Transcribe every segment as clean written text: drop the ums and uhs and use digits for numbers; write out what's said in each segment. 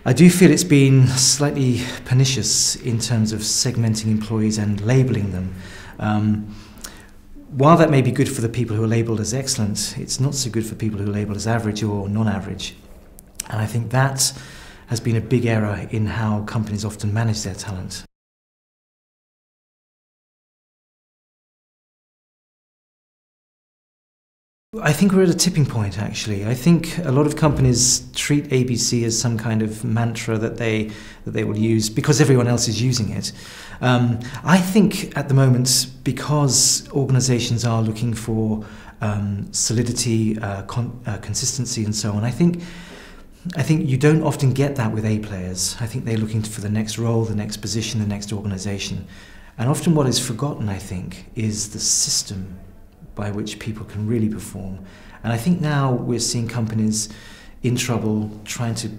I do feel it's been slightly pernicious in terms of segmenting employees and labelling them. While that may be good for the people who are labelled as excellent, it's not so good for people who are labelled as average or non-average. And I think that has been a big error in how companies often manage their talent. I think we're at a tipping point, actually. I think a lot of companies treat ABC as some kind of mantra that they will use because everyone else is using it. I think at the moment, because organisations are looking for solidity, consistency and so on, I think you don't often get that with A players. I think they're looking for the next role, the next position, the next organisation. And often what is forgotten, I think, is the system by which people can really perform. And I think now we're seeing companies in trouble trying to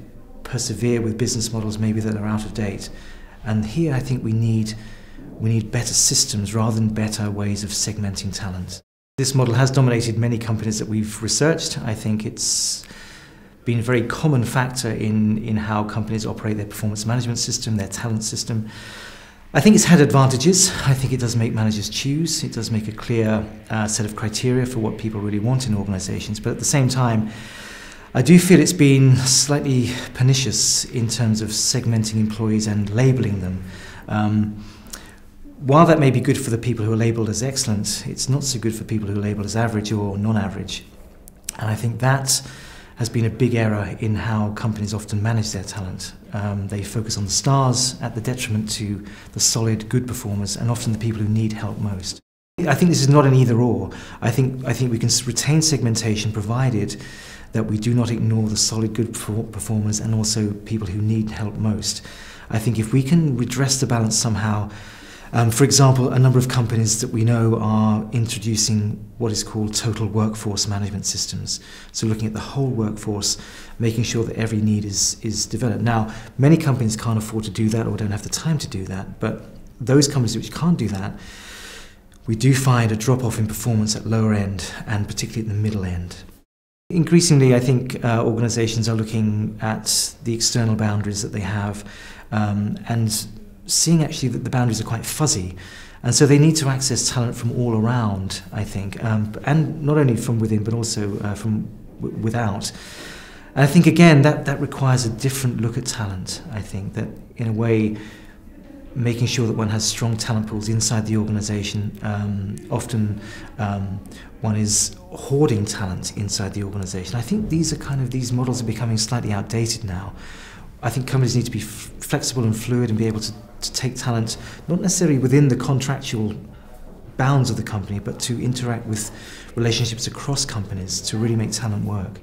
persevere with business models maybe that are out of date. And here I think we need better systems rather than better ways of segmenting talent. This model has dominated many companies that we've researched. I think it's been a very common factor in how companies operate their performance management system, their talent system. I think it's had advantages. I think it does make managers choose. It does make a clear set of criteria for what people really want in organisations. But at the same time, I do feel it's been slightly pernicious in terms of segmenting employees and labelling them. While that may be good for the people who are labelled as excellent, it's not so good for people who are labelled as average or non-average. And I think that has been a big error in how companies often manage their talent. They focus on the stars at the detriment to the solid, good performers and often the people who need help most. I think this is not an either-or. I think we can retain segmentation provided that we do not ignore the solid, good performers and also people who need help most. I think if we can redress the balance somehow, for example, a number of companies that we know are introducing what is called total workforce management systems. So looking at the whole workforce, making sure that every need is developed. Now, many companies can't afford to do that or don't have the time to do that, but those companies which can't do that, we do find a drop-off in performance at lower end and particularly at the middle end. Increasingly, I think organisations are looking at the external boundaries that they have and seeing actually that the boundaries are quite fuzzy, and so they need to access talent from all around, I think, and not only from within but also from without. And I think again that requires a different look at talent. I think that in a way making sure that one has strong talent pools inside the organisation. Often one is hoarding talent inside the organisation. I think these models are becoming slightly outdated now. I think companies need to be flexible and fluid and be able to take talent, not necessarily within the contractual bounds of the company, but to interact with relationships across companies to really make talent work.